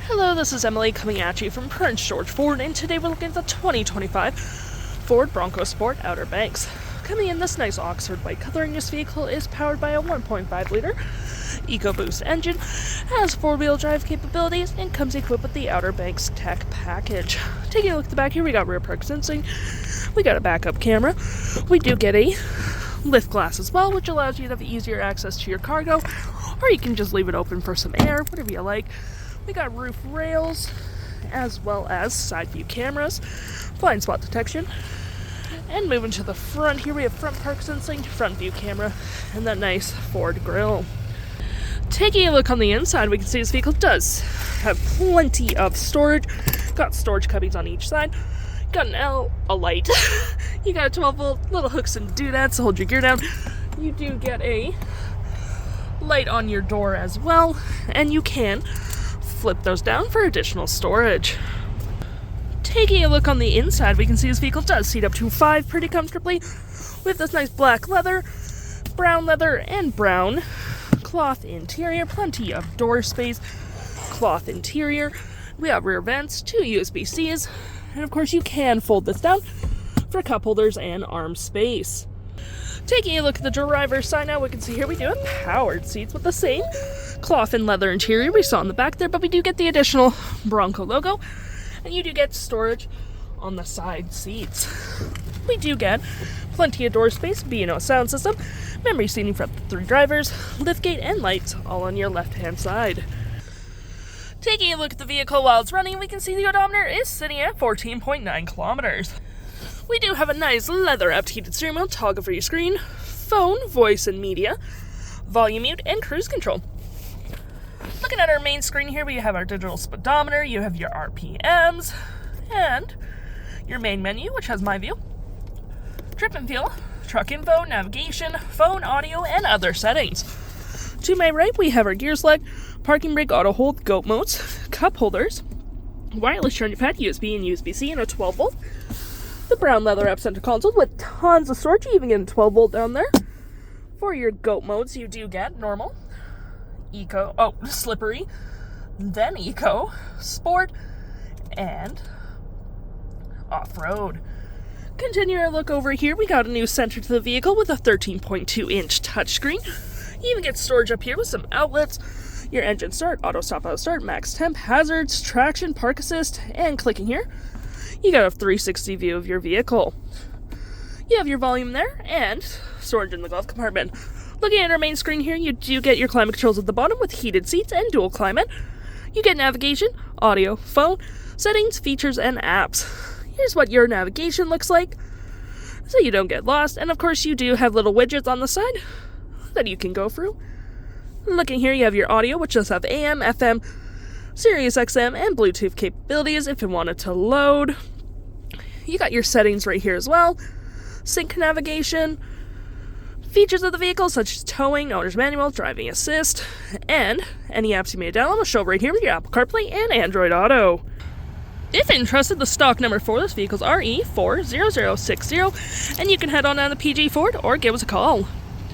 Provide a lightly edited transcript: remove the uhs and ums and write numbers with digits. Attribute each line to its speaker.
Speaker 1: Hello, this is Emily coming at you from Prince George Ford, and today we're looking at the 2025 Ford Bronco Sport Outer Banks. Coming in this nice Oxford white color, and this vehicle is powered by a 1.5 liter EcoBoost engine, has 4-wheel drive capabilities, and comes equipped with the Outer Banks Tech package. Taking a look at the back here, we got rear park sensing, we got a backup camera, we do get a lift glass as well, which allows you to have easier access to your cargo, or you can just leave it open for some air, whatever you like. We got roof rails, as well as side view cameras, blind spot detection, and moving to the front here, we have front park sensing, front view camera, and that nice Ford grille. Taking a look on the inside, we can see this vehicle does have plenty of storage. Got storage cubbies on each side. Got a light. You got a 12-volt, little hooks and doodads to hold your gear down. You do get a light on your door as well, and you can flip those down for additional storage. Taking a look on the inside, we can see this vehicle does seat up to 5 pretty comfortably with this nice black leather, and brown cloth interior, plenty of door space, cloth interior. We have rear vents, 2 USB-Cs, and of course you can fold this down for cup holders and arm space. Taking a look at the driver's side now, we can see here we do have powered seats with the same cloth and leather interior we saw in the back there, but we do get the additional Bronco logo, and you do get storage on the side seats. We do get plenty of door space, B&O Sound System, memory seating for up to 3 drivers, liftgate, and lights all on your left-hand side. Taking a look at the vehicle while it's running, we can see the odometer is sitting at 14.9 kilometers. We do have a nice leather-wrapped heated steering wheel, toggle for your screen, phone, voice and media, volume mute, and cruise control. Looking at our main screen here, we have our digital speedometer, you have your RPMs, and your main menu, which has My View, Trip and Fuel, Truck Info, Navigation, Phone, Audio, and other settings. To my right, we have our gear select, parking brake, auto hold, goat modes, cup holders, wireless charging pad, USB and USB-C, and a 12-volt. The brown leather wrap center console with tons of storage. You even get a 12-volt down there. For your goat modes, you do get normal, slippery, then eco, sport, and off-road. Continue our look over here. We got a new center to the vehicle with a 13.2-inch touchscreen. You even get storage up here with some outlets, your engine start, auto stop, auto start, max temp, hazards, traction, park assist, and clicking here, you got a 360 view of your vehicle. You have your volume there, and storage in the glove compartment. Looking at our main screen here, you do get your climate controls at the bottom with heated seats and dual climate. You get navigation, audio, phone, settings, features, and apps. Here's what your navigation looks like, so you don't get lost. And of course, you do have little widgets on the side that you can go through. Looking here, you have your audio, which does have AM, FM, Sirius XM, and Bluetooth capabilities if you wanted to load. You got your settings right here as well. Sync navigation, features of the vehicle such as towing, owner's manual, driving assist, and any apps you may download will show right here with your Apple CarPlay and Android Auto. If interested, the stock number for this vehicle is RE40060, and you can head on down to PG Ford or give us a call.